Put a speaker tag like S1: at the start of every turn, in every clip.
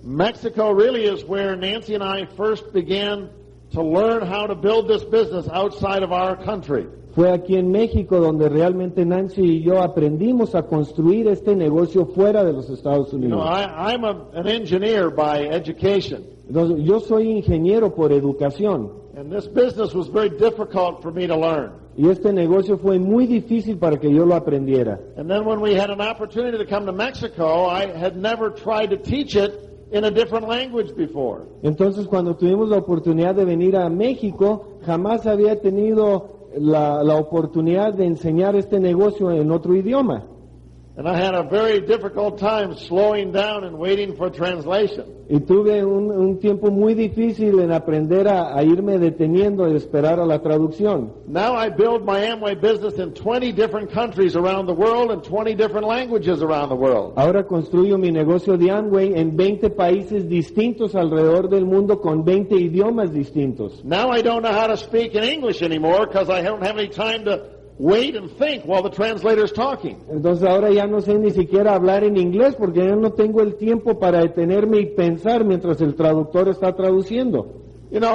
S1: Mexico really is where Nancy and I first began to learn how to build this business outside of our country.
S2: Fue aquí en México donde realmente Nancy y yo aprendimos a construir este negocio fuera de los Estados
S1: You know,
S2: Unidos.
S1: I'm an engineer by education,
S2: Entonces, yo soy ingeniero por educación
S1: and this business was very difficult for me to learn.
S2: y este negocio fue muy difícil para que yo lo aprendiera.
S1: And then when we had an opportunity to come to Mexico, I had never tried to teach it in a different language before.
S2: Entonces, cuando tuvimos la oportunidad de venir a México, jamás había tenido la oportunidad de enseñar este negocio en otro idioma.
S1: And I had a very difficult time slowing down and waiting for translation.
S2: Y tuve un tiempo muy difícil en aprender a irme deteniendo y esperar a la traducción.
S1: Now I build my Amway business in 20 different countries around the world and 20 different languages around the world.
S2: Ahora construyo mi negocio de Amway en 20 países distintos alrededor del mundo con 20 idiomas distintos.
S1: Now I don't know how to speak in English anymore because I don't have any time to wait and think while the translator's talking.
S2: Entonces ahora ya no sé ni siquiera hablar en inglés porque ya no tengo el tiempo para detenerme y pensar mientras el traductor está traduciendo.
S1: You know,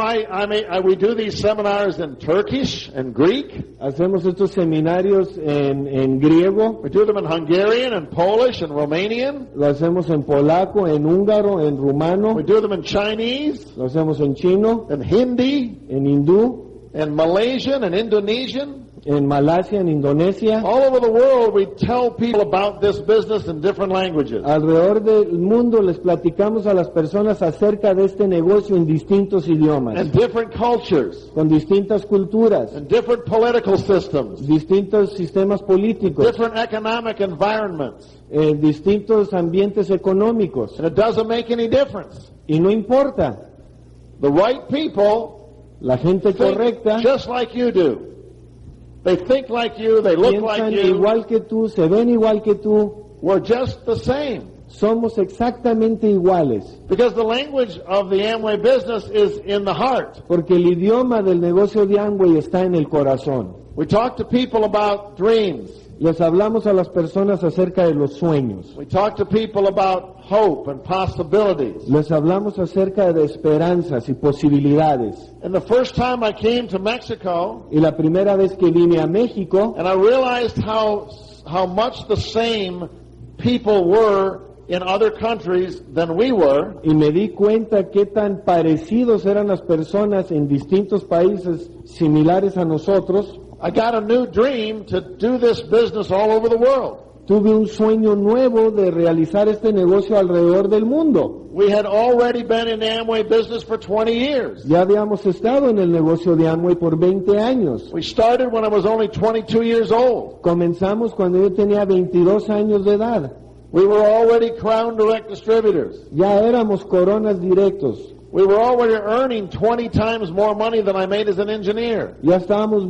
S1: we do these seminars in Turkish and Greek.
S2: Hacemos estos seminarios en griego,
S1: We do them in Hungarian and Polish and Romanian.
S2: lo hacemos en polaco, en húngaro, en rumano,
S1: We do them in Chinese
S2: lo hacemos en chino,
S1: and Hindi
S2: en hindú,
S1: and Malaysian and Indonesian.
S2: en Malasia, en Indonesia.
S1: All over the world, we tell people about this business in different languages.
S2: Alrededor del mundo les platicamos a las personas acerca de este negocio en distintos idiomas,
S1: And different cultures,
S2: con distintas culturas,
S1: and different political systems,
S2: distintos sistemas políticos,
S1: different economic environments.
S2: distintos ambientes económicos.
S1: And it doesn't make any difference.
S2: Y no importa,
S1: The right people
S2: la gente
S1: think
S2: correcta
S1: just like you do. They think like you, they look like
S2: piensan
S1: you.
S2: igual que tú, se ven igual que tú,
S1: We're just the same.
S2: somos exactamente iguales.
S1: Because the language of the Amway business is in the heart.
S2: Porque el idioma del negocio de Amway está en el corazón.
S1: We talk to people about dreams.
S2: Les hablamos a las personas acerca de los sueños.
S1: We talk to people about hope and possibilities.
S2: Les hablamos acerca de esperanzas y posibilidades.
S1: And the first time I came to Mexico,
S2: Y la primera vez que vine a México,
S1: and I realized how much the same people were in other countries than we were,
S2: y me di cuenta qué tan parecidos eran las personas en distintos países similares a nosotros,
S1: I got a new dream to do this business all over the world.
S2: tuve un sueño nuevo de realizar este negocio alrededor del mundo.
S1: We had already been in the Amway business for 20 years.
S2: Ya habíamos estado en el negocio de Amway por 20 años.
S1: We started when I was only 22 years old.
S2: Comenzamos cuando yo tenía 22 años de edad.
S1: We were already Crown Direct distributors.
S2: Ya éramos coronas directos.
S1: We were already earning 20 times more money than I made as an engineer.
S2: Ya estábamos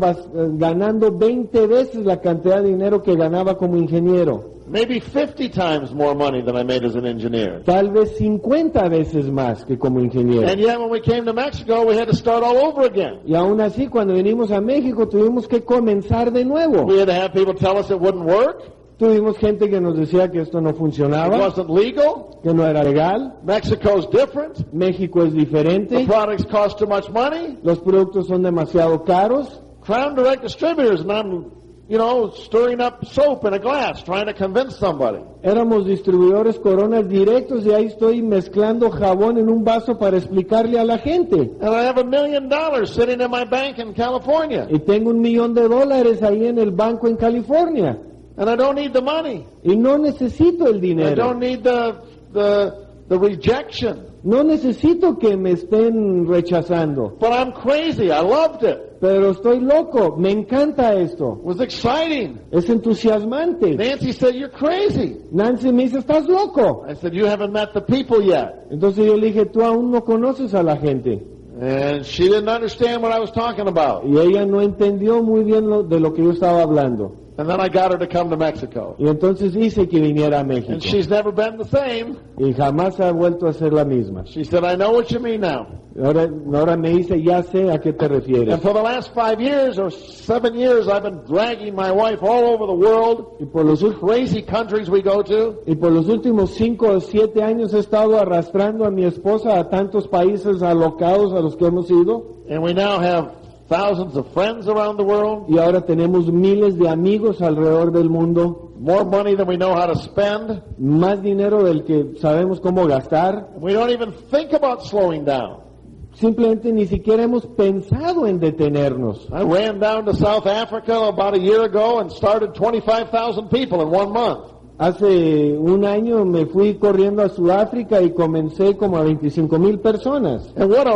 S2: ganando 20 veces la cantidad de dinero que ganaba como ingeniero.
S1: Maybe 50 times more money than I made as an engineer.
S2: Tal vez 50 veces más que como ingeniero.
S1: And yet when we came to Mexico, we had to start all over again.
S2: Y aún así, cuando venimos a México, tuvimos que comenzar de nuevo.
S1: We had to have people tell us it wouldn't work.
S2: Tuvimos gente que nos decía que esto no
S1: It
S2: funcionaba,
S1: wasn't legal.
S2: que no era legal.
S1: Mexico's different.
S2: México es
S1: The
S2: diferente.
S1: products cost too much money.
S2: Los productos son demasiado caros.
S1: Crown Direct distributors, and I'm, stirring up soap in a glass, trying to convince somebody.
S2: Éramos distribuidores coronas directos y ahí estoy mezclando jabón en un vaso para explicarle a la gente.
S1: And I have $1 million sitting in my bank in California.
S2: Y tengo $1 millón ahí en el banco en California.
S1: And I don't need the money.
S2: Y no necesito el
S1: I
S2: dinero.
S1: don't need the rejection.
S2: No necesito que me estén rechazando.
S1: But I'm crazy. I loved it.
S2: Pero estoy loco. Me encanta esto.
S1: It was exciting.
S2: Es entusiasmante.
S1: Nancy said, "You're crazy."
S2: Nancy me dice, ¿estás loco?
S1: I said, "You haven't met the people yet."
S2: Entonces yo le dije, tú aún no conoces a la gente.
S1: And she didn't understand what I was talking about.
S2: Y ella no entendió muy bien de lo que yo estaba hablando.
S1: And then I got her to come to Mexico.
S2: Y entonces hice que viniera a México.
S1: And she's never been the same.
S2: Y jamás ha vuelto a ser la misma.
S1: She said, I know what you mean now.
S2: Ahora me dice, ya sé a qué te refieres.
S1: And for the last 5 years or 7 years, I've been dragging my wife all over the world.
S2: Y por los
S1: Crazy countries we go to.
S2: Y por los últimos 5 o 7 años he estado arrastrando a mi esposa a tantos países alocados a los que hemos ido.
S1: And we now have thousands of friends around the world.
S2: Y ahora tenemos miles de amigos alrededor del mundo.
S1: More money than we know how to spend.
S2: Más dinero del que sabemos cómo gastar.
S1: We don't even think about slowing down.
S2: Simplemente ni siquiera hemos pensado en detenernos.
S1: I ran down to South Africa about a year ago and started 25,000 people in 1 month.
S2: Hace un año me fui corriendo a Sudáfrica y comencé como a 25,000 personas.
S1: And what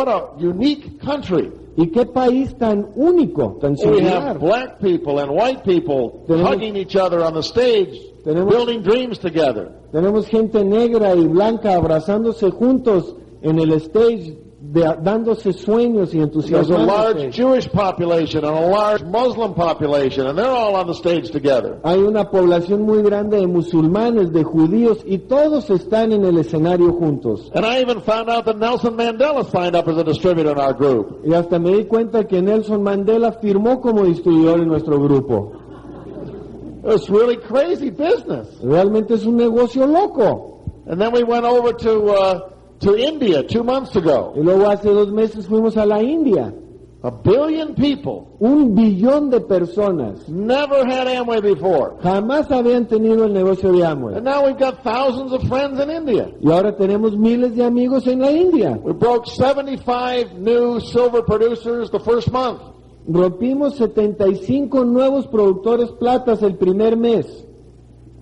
S1: a unique country.
S2: ¿Y qué país tan único, tan
S1: We have
S2: singular?
S1: black people and white people hugging each other on the stage, building dreams together.
S2: Tenemos gente negra y blanca abrazándose juntos en el stage, dándose sueños y
S1: There's a large
S2: entusiasmo.
S1: Jewish population and a large Muslim population, and they're all on the stage together.
S2: Hay una población muy grande de musulmanes, de judíos, y todos están en el escenario juntos.
S1: And I even found out that Nelson Mandela signed up as a distributor in our group.
S2: Y hasta me di cuenta que Nelson Mandela firmó como distribuidor en nuestro grupo.
S1: It's really crazy business.
S2: Realmente es un negocio loco.
S1: And then we went over to India 2 months ago.
S2: Y luego hace 2 meses fuimos a la India.
S1: 1 billion people
S2: 1 billón de personas.
S1: never had Amway before.
S2: Jamás habían tenido el negocio de Amway.
S1: And now we've got thousands of friends in India.
S2: Y ahora tenemos miles de amigos en la India.
S1: We broke 75 new silver producers the first month.
S2: Rompimos 75 nuevos productores platas el primer mes.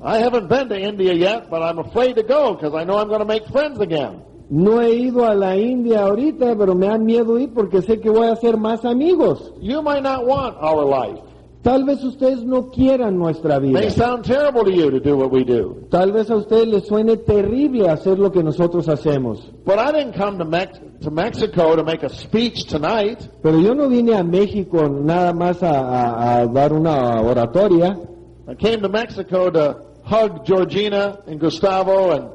S1: I haven't been to India yet, but I'm afraid to go because I know I'm going to make friends again.
S2: No he ido a la India ahorita, pero me da miedo ir porque sé que voy a hacer más amigos.
S1: You might not want our life.
S2: Tal vez ustedes no quieran nuestra
S1: It
S2: vida.
S1: may sound terrible to you to do what we do.
S2: Tal vez a ustedes les suene terrible hacer lo que nosotros hacemos.
S1: But I didn't come to Mexico to make a speech tonight.
S2: Pero yo no vine a México nada más a dar una oratoria.
S1: I came to Mexico to hug Georgina and Gustavo and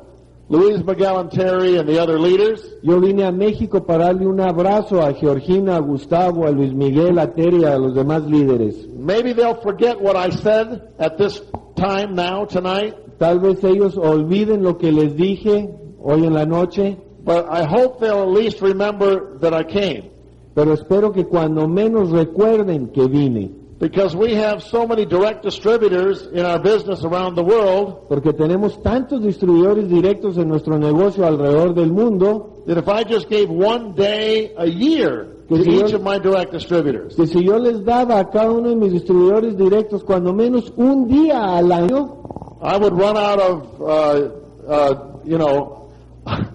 S1: Luis Miguel and Terry and the other leaders.
S2: Yo vine a México para darle un abrazo a Georgina, a Gustavo, a Luis Miguel, a Terry, a los demás líderes.
S1: Maybe they'll forget what I said at this time now, tonight.
S2: Tal vez ellos olviden lo que les dije hoy en la noche,
S1: But I hope they'll at least remember that I came.
S2: pero espero que cuando menos recuerden que vine.
S1: Because we have so many direct distributors in our business around the world
S2: Porque tenemos tantos distribuidores directos en nuestro negocio alrededor del mundo,
S1: that if I just gave 1 day a year to each of my direct distributors,
S2: que si yo les daba a cada uno de mis distribuidores directos cuando menos un día al año,
S1: I would run out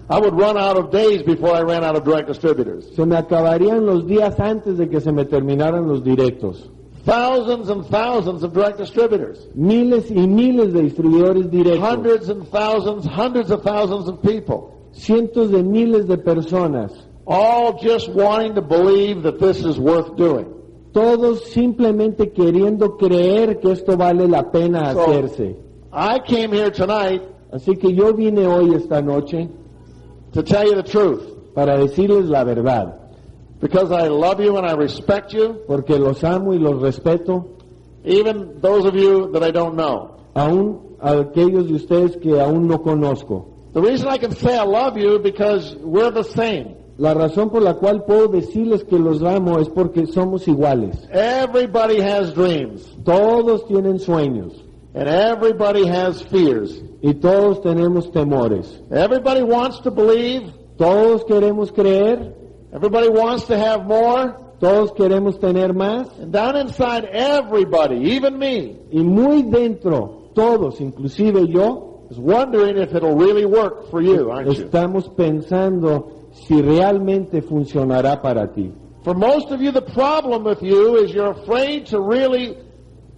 S1: I would run out of days before I ran out of direct distributors.
S2: se me acabarían los días antes de que se me terminaran los directos.
S1: Thousands and thousands of direct distributors.
S2: Miles y miles de distribuidores directos.
S1: Hundreds of thousands of people.
S2: Cientos de miles de personas.
S1: All just wanting to believe that this is worth doing.
S2: Todos simplemente queriendo creer que esto vale la pena
S1: So,
S2: hacerse.
S1: I came here tonight
S2: Así que yo vine hoy esta noche
S1: to tell you the truth.
S2: para decirles la verdad.
S1: Because I love you and I respect you.
S2: Porque los amo y los respeto.
S1: Even those of you that I don't know.
S2: Aún a aquellos de ustedes que aún no conozco.
S1: The reason I can say I love you is because we're the same.
S2: La razón por la cual puedo decirles que los amo es porque somos iguales.
S1: Everybody has dreams.
S2: Todos tienen sueños.
S1: And everybody has fears.
S2: Y todos tenemos temores.
S1: Everybody wants to believe.
S2: Todos queremos creer.
S1: Everybody wants to have more.
S2: Todos queremos tener más.
S1: And down inside everybody, even me,
S2: Y muy dentro, todos, inclusive yo,
S1: is wondering if it'll really work for you, aren't you?
S2: estamos pensando si realmente funcionará para ti.
S1: For most of you, the problem with you is you're afraid to really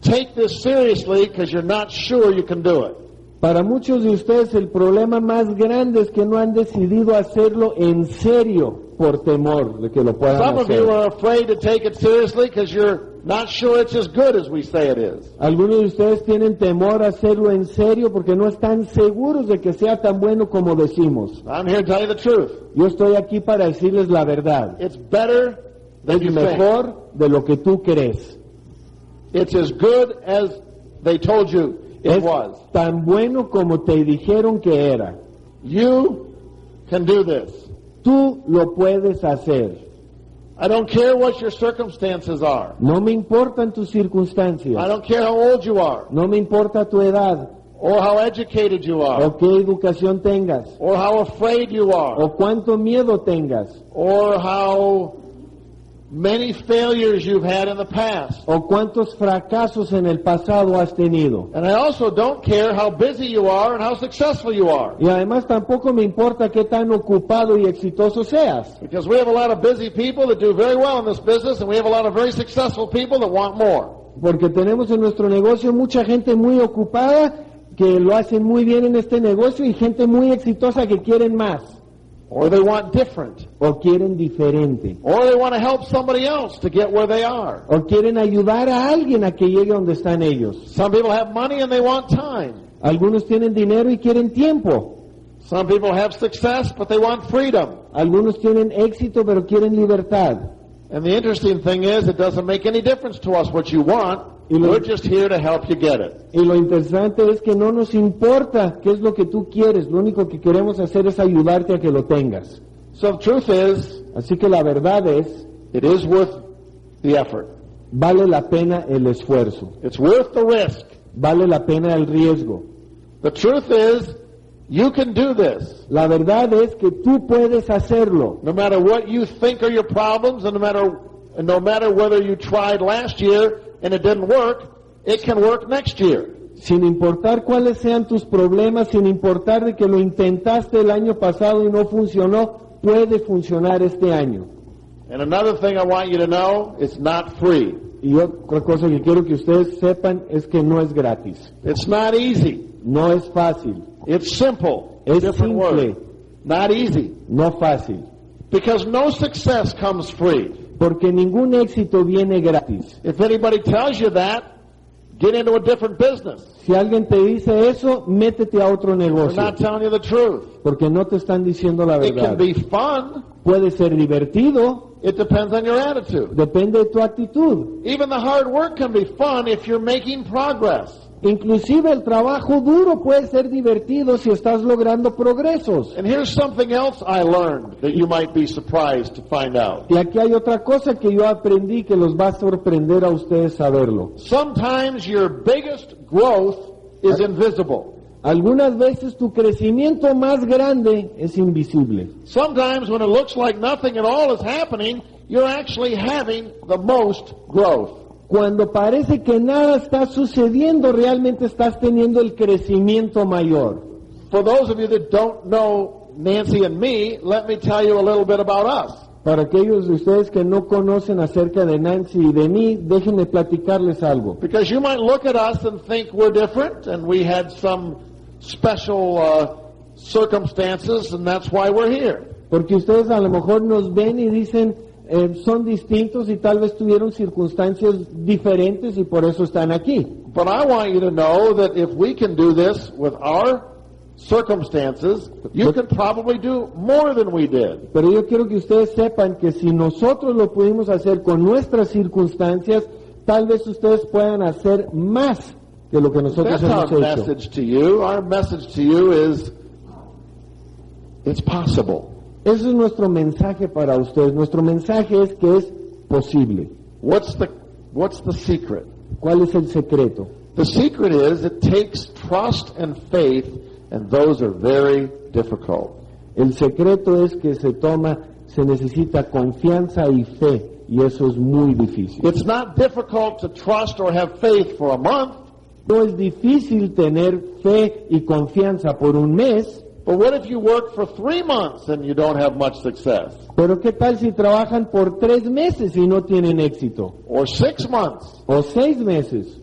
S1: take this seriously because you're not sure you can do it.
S2: Para muchos de ustedes el problema más grande es que no han decidido hacerlo en serio por temor de que lo puedan
S1: Some of you
S2: hacer.
S1: are afraid to take it seriously because you're not sure it's as good as we say it is.
S2: Algunos de ustedes tienen temor a hacerlo en serio porque no están seguros de que sea tan bueno como decimos.
S1: I'm here to tell you the truth.
S2: Yo estoy aquí para decirles la verdad.
S1: It's better than
S2: Es
S1: you think.
S2: mejor de lo que tú crees.
S1: It's as good as they told you it
S2: Es
S1: was.
S2: tan bueno como te dijeron que era.
S1: You can do this.
S2: Tú lo puedes hacer.
S1: I don't care what your circumstances are.
S2: No me importan tus
S1: I
S2: circunstancias.
S1: don't care how old you are,
S2: No me importa tu edad,
S1: or how educated you are,
S2: o qué educación tengas,
S1: or how afraid you are,
S2: o cuánto miedo tengas,
S1: or how many failures you've had in the past.
S2: o cuántos fracasos en el pasado has tenido.
S1: And I also don't care how busy you are and how successful you are.
S2: Y además tampoco me importa qué tan ocupado y exitoso seas,
S1: Because we have a lot of busy people that do very well in this business, and we have a lot of very successful people that want more.
S2: porque tenemos en nuestro negocio mucha gente muy ocupada que lo hacen muy bien en este negocio y gente muy exitosa que quieren más,
S1: Or they want different.
S2: o quieren diferente,
S1: Or they want to help somebody else to get where they are.
S2: o quieren ayudar a alguien a que llegue donde están ellos.
S1: Some people have money and they want time.
S2: Algunos tienen dinero y quieren tiempo.
S1: Some people have success, but they want freedom.
S2: Algunos tienen éxito pero quieren libertad.
S1: And the interesting thing is, it doesn't make any difference to us what you want.
S2: Y lo-
S1: We're just here to help you get it.
S2: Y lo interesante es que no nos importa qué es lo que tú quieres, lo único que queremos hacer es ayudarte a que lo tengas.
S1: So the truth is,
S2: Así que la verdad es,
S1: it is worth the effort.
S2: vale la pena el esfuerzo,
S1: It's worth the risk.
S2: vale la pena el riesgo.
S1: The truth is, you can do this.
S2: La verdad es que tú puedes hacerlo.
S1: No matter what you think are your problems, and no matter whether you tried last year and it didn't work, it can work next year.
S2: Sin importar cuáles sean tus problemas, sin importar de que lo intentaste el año pasado y no funcionó, puede funcionar este año.
S1: And another thing I want you to know, it's not free.
S2: Y otra cosa que quiero que ustedes sepan es que no es gratis,
S1: It's not easy.
S2: no es fácil,
S1: It's simple.
S2: es
S1: Different
S2: simple,
S1: word. Not easy.
S2: no fácil.
S1: Because no success comes free.
S2: Porque ningún éxito viene gratis.
S1: If anybody tells you that, get into a different business.
S2: Si alguien te dice eso, métete a otro
S1: They're
S2: negocio,
S1: not telling you the truth.
S2: porque no te están diciendo la
S1: It can
S2: verdad.
S1: be fun.
S2: Puede ser divertido,
S1: It depends on your attitude.
S2: depende de tu actitud.
S1: Even the hard work can be fun if you're making progress.
S2: Inclusive el trabajo duro puede ser divertido si estás logrando progresos.
S1: And here's something else I learned that you might be surprised to find out.
S2: Y aquí hay otra cosa que yo aprendí que los va a sorprender a ustedes saberlo.
S1: Sometimes your biggest growth is invisible.
S2: Algunas veces tu crecimiento más grande es invisible.
S1: Sometimes when it looks like nothing at all is happening, you're actually having the most growth.
S2: Cuando parece que nada está sucediendo, realmente estás teniendo el crecimiento mayor.
S1: For those of you that don't know Nancy and me, let me tell you a little bit about us.
S2: Para aquellos de ustedes que no conocen acerca de Nancy y de mí, déjenme platicarles algo.
S1: Because you might look at us and think we're different and we had some special circumstances and that's why we're here.
S2: Porque ustedes a lo mejor nos ven y dicen, son distintos y tal vez tuvieron circunstancias diferentes y por eso están aquí.
S1: But I want you to know that if we can do this with our circumstances, you can probably do more than we did.
S2: Pero yo quiero que ustedes sepan que si nosotros lo pudimos hacer con nuestras circunstancias, tal vez ustedes puedan hacer más que lo que nosotros
S1: That's our
S2: hemos hecho.
S1: message to you. Our message to you is, it's possible.
S2: Ese es nuestro mensaje para ustedes. Nuestro mensaje es que es posible.
S1: What's the secret?
S2: ¿Cuál es el secreto?
S1: The secret is it takes trust and faith, and those are very difficult.
S2: El secreto es que se necesita confianza y fe, y eso es muy difícil.
S1: It's not difficult to trust or have faith for a month,
S2: No es difícil tener fe y confianza por un mes,
S1: but what if you work for 3 months and you don't have much success?
S2: pero ¿qué tal si trabajan por 3 meses y no tienen éxito?
S1: Or 6 months?
S2: O 6 meses.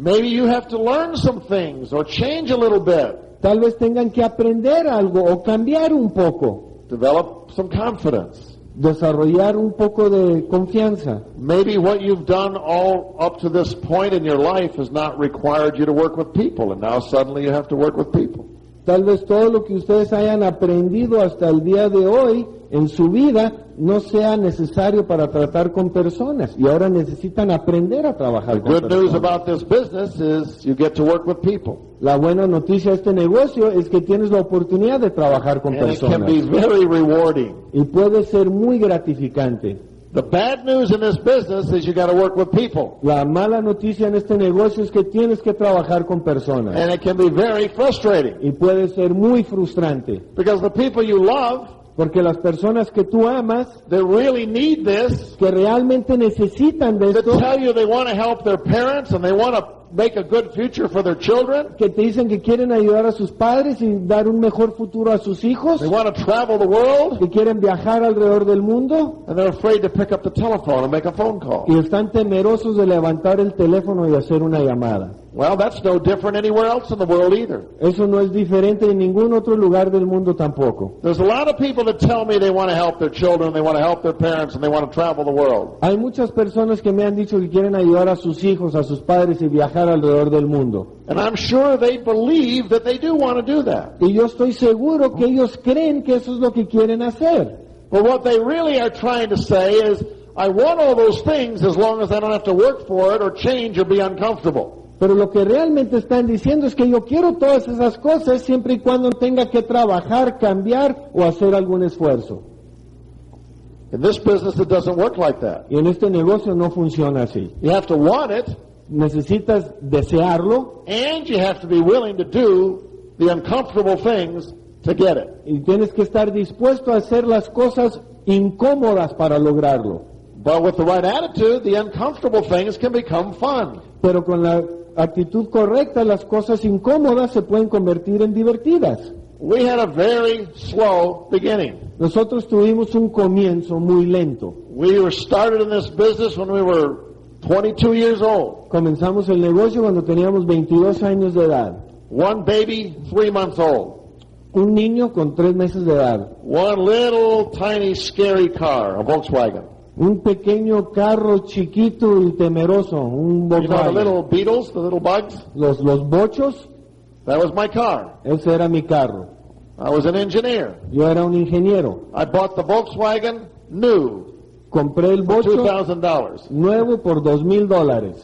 S1: Maybe you have to learn some things or change a little bit.
S2: Tal vez tengan que aprender algo o cambiar un poco,
S1: Develop some confidence.
S2: desarrollar un poco de confianza.
S1: Maybe what you've done all up to this point in your life has not required you to work with people, and now suddenly you have to work with people.
S2: Tal vez todo lo que ustedes hayan aprendido hasta el día de hoy en su vida no sea necesario para tratar con personas y ahora necesitan aprender a trabajar
S1: The
S2: con
S1: good news
S2: personas.
S1: about this business is you get to work with people.
S2: La buena noticia de este negocio es que tienes la oportunidad de trabajar con
S1: And it can be
S2: personas
S1: very rewarding.
S2: y puede ser muy gratificante.
S1: The bad news in this business is you got to work with people.
S2: La mala noticia en este negocio es que tienes que trabajar con personas
S1: And it can be very frustrating
S2: y puede ser muy frustrante
S1: because the people you love,
S2: porque las personas que tú amas,
S1: they really need this,
S2: que realmente necesitan de
S1: that
S2: esto,
S1: tell you they want to help their parents and they want to make a good future for their children.
S2: que te dicen que quieren ayudar a sus padres y dar un mejor futuro a sus hijos,
S1: They want to travel the world,
S2: que quieren viajar alrededor del mundo
S1: and they're afraid to pick up the telephone and make a phone call.
S2: y están temerosos de levantar el teléfono y hacer una llamada.
S1: Well, that's no different anywhere else in the world either.
S2: Eso no es diferente en ningún otro lugar del mundo tampoco.
S1: There's a lot of people that tell me they want to help their children, they want to help their parents, and they want to travel the world.
S2: Hay muchas personas que me han dicho que quieren ayudar a sus hijos, a sus padres y viajar alrededor del mundo.
S1: And I'm sure they believe that they do want to do that.
S2: Y yo estoy seguro que ellos creen que eso es lo que quieren hacer.
S1: But what they really are trying to say is, I want all those things as long as I don't have to work for it or change or be uncomfortable.
S2: Pero lo que realmente están diciendo es que yo quiero todas esas cosas siempre y cuando tenga que trabajar, cambiar o hacer algún esfuerzo.
S1: In this business, it doesn't work like that.
S2: Y en este negocio no funciona así.
S1: You have to want it,
S2: Necesitas desearlo
S1: and you have to be willing to do the uncomfortable things to get it.
S2: y tienes que estar dispuesto a hacer las cosas incómodas para lograrlo.
S1: But with the right attitude, the uncomfortable things can become fun.
S2: Pero con la actitud correcta, las cosas incómodas se pueden convertir en divertidas.
S1: We had a very slow beginning.
S2: Nosotros tuvimos un comienzo muy lento.
S1: We were started in this business when we were 22 years old.
S2: Comenzamos el negocio cuando teníamos 22 años de edad.
S1: One baby, 3 months old.
S2: Un niño con 3 meses de edad.
S1: One little tiny scary car, a Volkswagen.
S2: Un pequeño carro chiquito y temeroso, un
S1: You know the
S2: Volkswagen.
S1: little beetles, the little bugs?
S2: Los bochos,
S1: That was my car.
S2: ese era mi carro.
S1: I was an engineer.
S2: Yo era un ingeniero.
S1: I bought the Volkswagen new
S2: Compré el
S1: for
S2: bocho
S1: $2,000.
S2: nuevo por $2,000.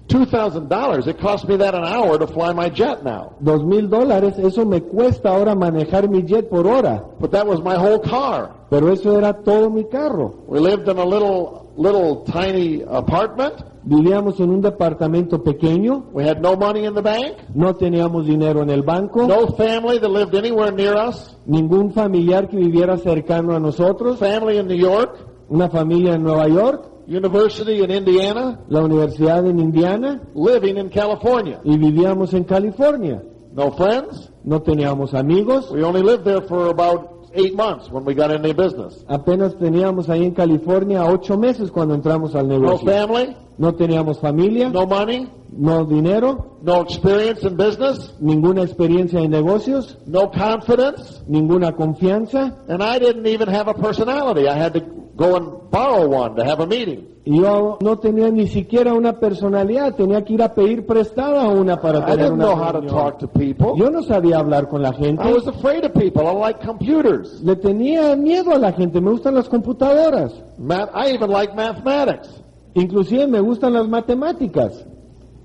S1: $2,000. It cost me that an hour to fly my jet now.
S2: $2,000, eso me cuesta ahora manejar mi jet por hora.
S1: But that was my whole car.
S2: Pero eso era todo mi carro.
S1: We lived in a little tiny apartment.
S2: Vivíamos en un departamento pequeño,
S1: We had no money in the bank.
S2: no teníamos dinero en el banco,
S1: No family that lived anywhere near us.
S2: ningún familiar que viviera cercano a nosotros,
S1: Family in New York.
S2: una familia en Nueva York,
S1: University in Indiana.
S2: la universidad en Indiana,
S1: Living in California.
S2: y vivíamos en California.
S1: No friends.
S2: No teníamos amigos,
S1: We only lived there for about 8 months when we got into the business.
S2: apenas teníamos ahí en California 8 meses cuando entramos al
S1: No
S2: negocio.
S1: family.
S2: No teníamos familia,
S1: No money.
S2: no dinero,
S1: No experience in business.
S2: ninguna experiencia en negocios,
S1: No confidence.
S2: ninguna confianza,
S1: And I didn't even have a personality. I had to go and borrow one to have a meeting.
S2: y yo no tenía ni siquiera una personalidad, tenía que ir a pedir prestada una para
S1: I
S2: tener
S1: didn't know
S2: una
S1: how to
S2: reunión.
S1: talk to people.
S2: Yo no sabía hablar con la gente,
S1: I was afraid of people. I like computers.
S2: le tenía miedo a la gente, me gustan las computadoras,
S1: I even like mathematics.
S2: inclusive me gustan las matemáticas.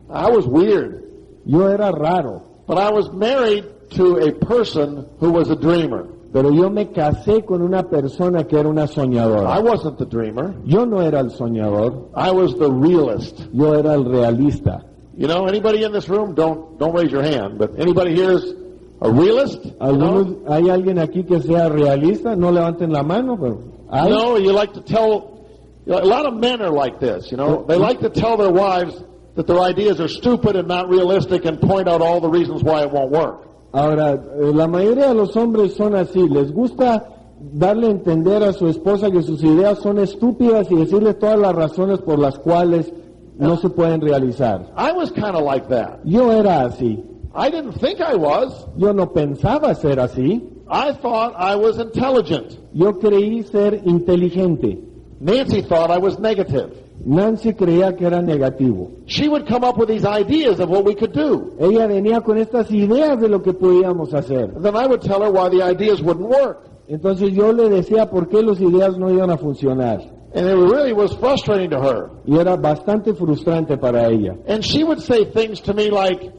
S1: I was weird.
S2: Yo era raro,
S1: But I was married to a person who was a dreamer.
S2: pero yo me casé con una persona que era una
S1: I
S2: soñadora.
S1: wasn't the dreamer.
S2: Yo no era el soñador,
S1: I was the realist.
S2: yo era el realista.
S1: You know, anybody in this room, don't raise your hand, but anybody here is a realist? You
S2: Algunos,
S1: know?
S2: ¿hay alguien aquí que sea realista? No levanten la mano, pero ¿hay?
S1: No, you like to tell, a lot of men are like this, you know. They like to tell their wives that their ideas are stupid and not realistic and point out all the reasons why it won't work.
S2: Ahora, la mayoría de los hombres son así, les gusta darle a entender a su esposa que sus ideas son estúpidas y decirle todas las razones por las cuales no se pueden realizar.
S1: I was kind of like that.
S2: Yo era así.
S1: I didn't think I was.
S2: Yo no pensaba ser así.
S1: I thought I was intelligent.
S2: Yo creí ser inteligente.
S1: Nancy thought I was negative.
S2: Nancy creía que era negativo.
S1: She would come up with these ideas of what we could do.
S2: Ella venía con estas ideas de lo que podíamos hacer.
S1: And then I would tell her why the ideas wouldn't work.
S2: Entonces yo le decía por qué las ideas no iban a funcionar.
S1: And it really was frustrating to her.
S2: Y era bastante frustrante para ella.
S1: And she would say things to me like,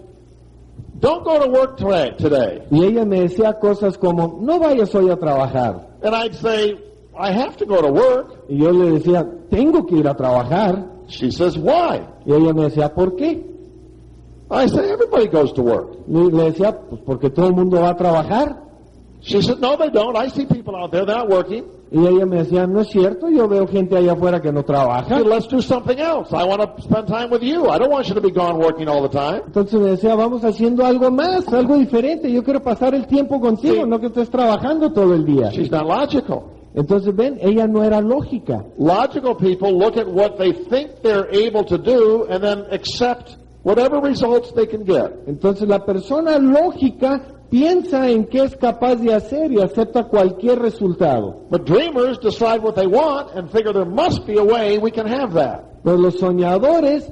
S1: don't go to work today.
S2: Y ella me decía cosas como, no vayas hoy a trabajar.
S1: And I'd say, I have to go to work.
S2: Y yo le decía, tengo que ir a trabajar.
S1: She says, why?
S2: Y ella me decía, ¿por qué?
S1: I say, everybody goes to work.
S2: Y le decía, pues porque todo el mundo va a trabajar.
S1: She said, no, they don't. I see people out there, they're not working.
S2: Y ella me decía, no es cierto, yo veo gente allá afuera que no trabaja.
S1: So let's do something else. I want to spend time with you. I don't want you to be gone working all the time.
S2: Entonces me decía, vamos haciendo algo más, algo diferente. Yo quiero pasar el tiempo contigo,
S1: Sí.
S2: no que estés trabajando todo el día.
S1: She's not logical.
S2: Entonces ven, ella no era lógica.
S1: Logical people look at what they think they're able to do and then accept whatever results they can get.
S2: Entonces la persona lógica piensa en qué es capaz de hacer y acepta cualquier resultado.
S1: But dreamers decide what they want and figure there must be a way we can have that.
S2: Pero los soñadores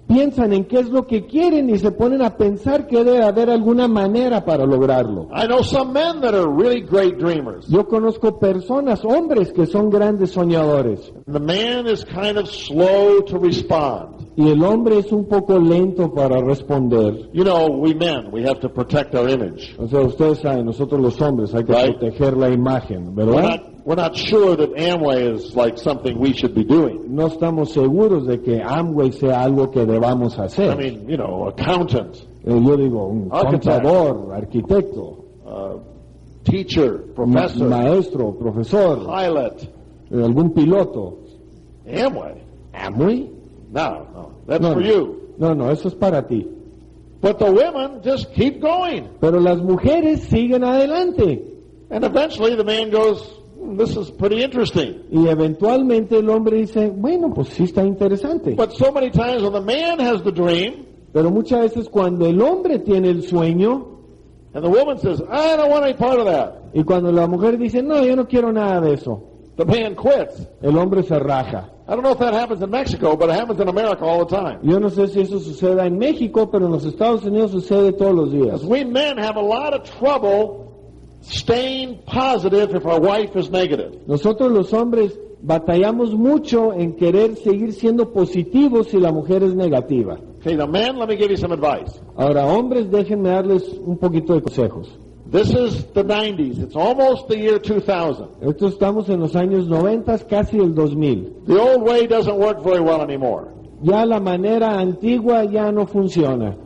S2: piensan en qué es lo que quieren y se ponen a pensar que debe haber alguna manera para lograrlo.
S1: I know some men that are really great dreamers.
S2: Yo conozco personas, hombres, que son grandes soñadores.
S1: The man is kind of slow to respond.
S2: Y el hombre es un poco lento para responder.
S1: You know, we men, we have to protect our image.
S2: O sea, ustedes saben, nosotros los hombres hay que
S1: Right.
S2: proteger la imagen, ¿verdad?
S1: We're not sure that Amway is like something we should be doing.
S2: No estamos seguros de que Amway sea algo que debamos
S1: I
S2: hacer.
S1: mean, you know, accountant,
S2: Yo digo, un
S1: Architect.
S2: contador, arquitecto,
S1: teacher, professor,
S2: maestro, profesor,
S1: pilot,
S2: algún piloto.
S1: Amway.
S2: ¿Amway?
S1: No, that's
S2: No,
S1: for you.
S2: no, eso es para ti.
S1: But the women just keep going.
S2: Pero las mujeres siguen adelante.
S1: And eventually the man goes, this is pretty interesting.
S2: Y eventualmente el hombre dice, bueno, pues sí está interesante.
S1: But so many times when the man has the dream,
S2: Pero muchas veces cuando el hombre tiene el sueño,
S1: and the woman says, I don't want any part of that,
S2: y cuando la mujer dice, no, yo no quiero nada de eso,
S1: the man quits.
S2: el hombre se raja.
S1: I don't know if that happens in Mexico, but it happens in America all the time.
S2: Yo no sé si eso suceda en México, pero en los Estados Unidos sucede todos los días.
S1: Because we men have a lot of trouble staying positive if our wife is negative.
S2: Nosotros los hombres batallamos mucho en querer seguir siendo positivos si la mujer es negativa.
S1: Okay, now men, let me give you some advice.
S2: Ahora, hombres, déjenme darles un poquito de consejos.
S1: This is the 90s. It's almost the year 2000.
S2: Esto estamos en los años 90, casi el 2000.
S1: The old way doesn't work very well anymore.
S2: Ya la manera antigua ya no funciona.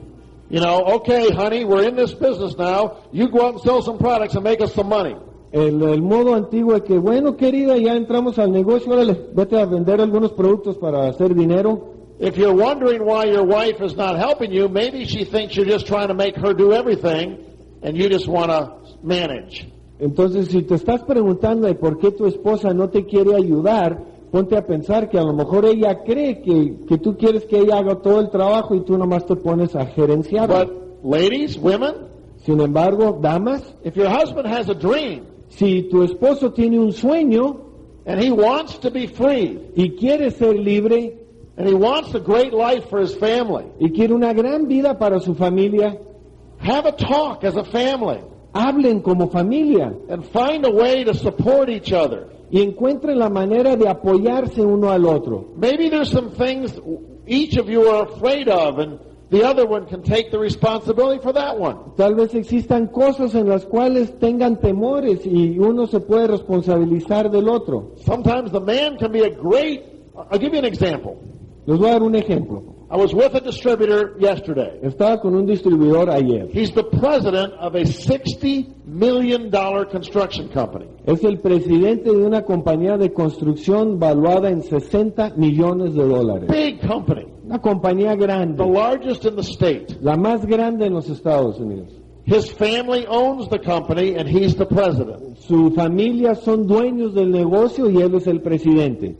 S1: You know, okay, honey, we're in this business now. You go out and sell some products and make us some money.
S2: El modo antiguo es que, bueno, querida, ya entramos al negocio, órale, vete a vender algunos productos para hacer dinero.
S1: If you're wondering why your wife is not helping you, maybe she thinks you're just trying to make her do everything and you just want to manage.
S2: Entonces, si te estás preguntando de por qué tu esposa no te quiere ayudar, ponte a pensar que a lo mejor ella cree que tú quieres que ella haga todo el trabajo y tú nomás te pones a gerenciar.
S1: But ladies, women,
S2: Sin embargo, damas,
S1: if your husband has a dream
S2: si tu esposo tiene un sueño
S1: and he wants to be free
S2: y quiere ser libre
S1: and he wants a great life for his family,
S2: y quiere una gran vida para su familia,
S1: have a talk as a family
S2: hablen como familia
S1: and find a way to support each other.
S2: y encuentren la manera de apoyarse uno al otro.
S1: Maybe there's some things each of you are afraid of and the other one can take the responsibility for that one.
S2: Tal vez existan cosas en las cuales tengan temores y uno se puede responsabilizar del otro.
S1: Sometimes the man can be a great, I'll give you an example.
S2: Les voy a dar un ejemplo.
S1: I was with a distributor yesterday.
S2: Estaba con un distribuidor ayer.
S1: He's the president of a $60 million construction company.
S2: Es el presidente de una compañía de construcción valuada en 60 millones de dólares.
S1: Big company.
S2: Una compañía grande,
S1: The largest in the state.
S2: la más grande en los Estados Unidos.
S1: His family owns the company and he's the president.
S2: Su familia son dueños del negocio y él es el presidente.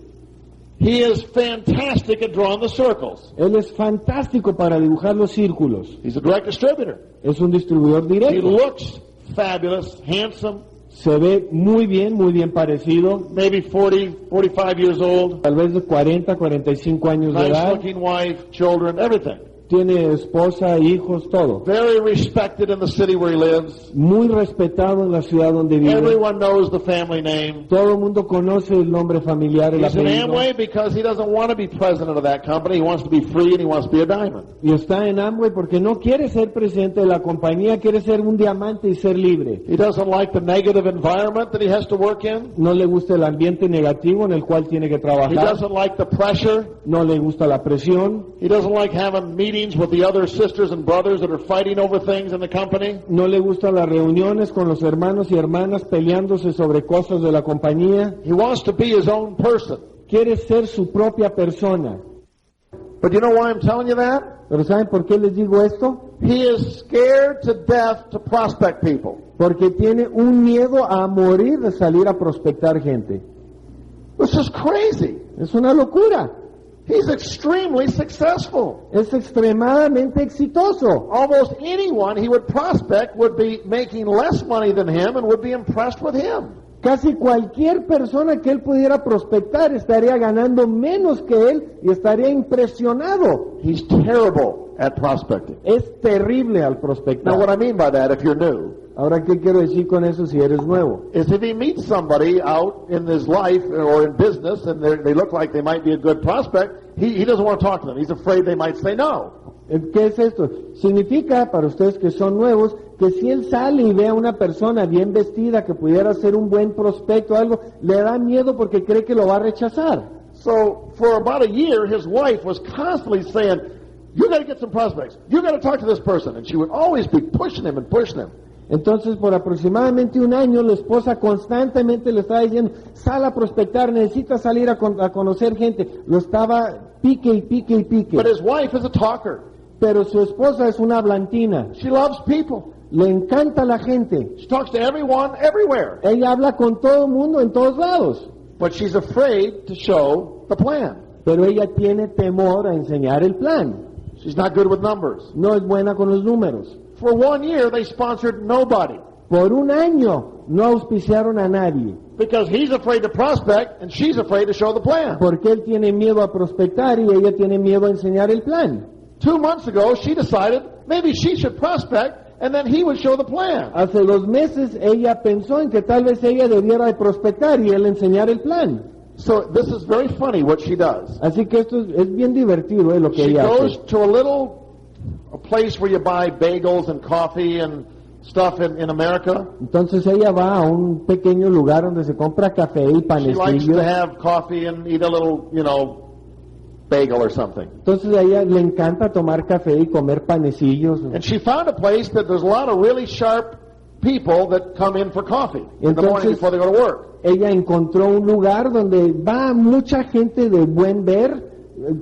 S1: He is fantastic at drawing the circles.
S2: Él es fantástico para dibujar los círculos.
S1: He's a direct distributor.
S2: Es un distribuidor
S1: He
S2: directo.
S1: looks fabulous, handsome,
S2: Se ve muy bien parecido.
S1: maybe 40, 45 years old,
S2: Tal vez de 40, 45 años de
S1: nice
S2: edad.
S1: looking wife, children, everything.
S2: Tiene esposa, hijos, todo.
S1: Very respected in the city where he lives.
S2: Muy respetado en la ciudad donde vive.
S1: Everyone knows the family name.
S2: Todo el mundo conoce el nombre familiar, el
S1: He's in
S2: apellido.
S1: Amway because he doesn't want to be president of that company. He wants to be free and he wants to be a diamond.
S2: Y está en Amway porque no quiere ser presidente de la compañía, quiere ser un diamante y ser libre.
S1: He doesn't like the negative environment that he has to work in.
S2: No le gusta el ambiente negativo en el cual tiene que
S1: He
S2: trabajar.
S1: doesn't like the pressure.
S2: No le gusta la presión.
S1: He doesn't like having meetings with the other sisters and brothers that are fighting over things in the company.
S2: No le gustan las reuniones con los hermanos y hermanas peleándose sobre cosas de la compañía.
S1: He wants to be his own person.
S2: Quiere ser su propia persona.
S1: But you know why I'm telling you that?
S2: ¿Pero saben por qué les digo esto?
S1: He is scared to death to prospect people.
S2: Porque tiene un miedo a morir de salir a prospectar gente.
S1: This is crazy.
S2: Es una locura.
S1: He's extremely successful.
S2: Es extremadamente exitoso.
S1: Almost anyone he would prospect would be making less money than him and would be impressed with him.
S2: Casi cualquier persona que él pudiera prospectar estaría ganando menos que él y estaría impresionado.
S1: He's terrible at prospecting.
S2: Es terrible al
S1: Now, what
S2: prospectar.
S1: I mean by that, if you're new,
S2: Ahora, ¿qué quiero decir con eso si eres nuevo?
S1: is if he meets somebody out in his life or in business and they look like they might be a good prospect, he doesn't want to talk to them. He's afraid they might say no.
S2: ¿Qué es esto? Significa, para ustedes que son nuevos, que si él sale y ve a una persona bien vestida que pudiera ser un buen prospecto o algo, le da miedo porque cree que lo va a rechazar.
S1: So for about a year, his wife was constantly saying, you got to get some prospects. You got to talk to this person. And she would always be pushing him and pushing him.
S2: Entonces, por aproximadamente un año, la esposa constantemente le estaba diciendo, sal a prospectar, necesitas salir a conocer gente. Lo estaba pique y pique y pique.
S1: But his wife is a talker.
S2: Pero su esposa es una hablantina.
S1: She loves people.
S2: Le encanta la gente.
S1: She talks to everyone, everywhere.
S2: Ella habla con todo el mundo en todos lados.
S1: But she's afraid to show the plan.
S2: Pero ella tiene temor a enseñar el plan.
S1: She's not good with numbers.
S2: No es buena con los números.
S1: For 1 year, they sponsored nobody
S2: Por un año no auspiciaron a nadie.
S1: because he's afraid to prospect and she's afraid to show the plan.
S2: Porque él tiene miedo a prospectar y ella tiene miedo a enseñar el plan.
S1: 2 months ago, she decided maybe she should prospect and then he would show the plan.
S2: Hace 2 meses ella pensó en que tal vez ella debiera de prospectar y él enseñar el plan.
S1: So this is very funny what she does.
S2: Así que esto es bien divertido lo que
S1: She
S2: ella
S1: goes
S2: hace.
S1: to a place where you buy bagels and coffee and stuff in America.
S2: Entonces ella va a un pequeño lugar donde se compra café y
S1: She likes
S2: panecillos.
S1: to have coffee and eat a little, bagel or something.
S2: Entonces a ella le encanta tomar café y comer panecillos.
S1: And she found a place that there's a lot of really sharp people that come in for coffee in the morning
S2: Entonces-
S1: before they go to work.
S2: Ella encontró un lugar donde va mucha gente de buen ver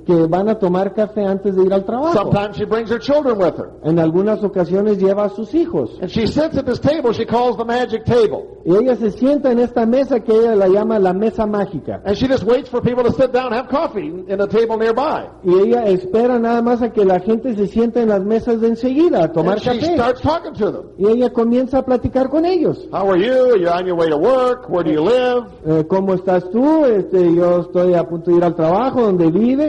S2: que van a tomar café antes de ir al trabajo.
S1: Sometimes she brings her children with her.
S2: En algunas ocasiones lleva a sus hijos.
S1: And she sits at this table she calls the magic table.
S2: Y ella se sienta en esta mesa que ella la llama la mesa mágica.
S1: And she just waits for people to sit down and have coffee in a table nearby.
S2: Y ella espera nada más a que la gente se sienta en las mesas de enseguida a tomar
S1: And she
S2: café.
S1: starts talking to them.
S2: Y ella comienza a platicar con ellos.
S1: How are you? You're on your way to work. Where do you live?
S2: ¿Cómo estás tú? Yo estoy a punto de ir al trabajo. ¿Dónde vives?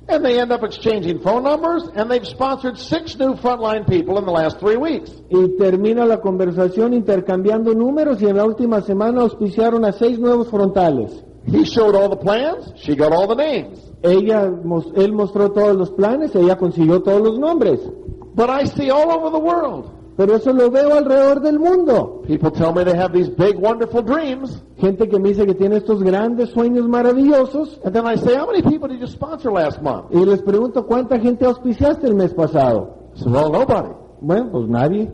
S1: And they end up exchanging phone numbers, and they've sponsored 6 new frontline people in the last 3 weeks.
S2: Y termina la conversación intercambiando números y en la última semana auspiciaron a 6 nuevos frontales.
S1: He showed all the plans. She got all the names.
S2: Él mostró todos los planes, ella consiguió todos los nombres.
S1: But I see all over the world.
S2: Pero eso lo veo alrededor del mundo.
S1: People tell me they have these big, wonderful dreams.
S2: Gente que me dice que tiene estos grandes sueños maravillosos.
S1: And then I say, how many people did you sponsor last month?
S2: Y les pregunto, ¿cuánta gente auspiciaste el mes pasado?
S1: I said, well, nobody.
S2: Bueno, pues nadie.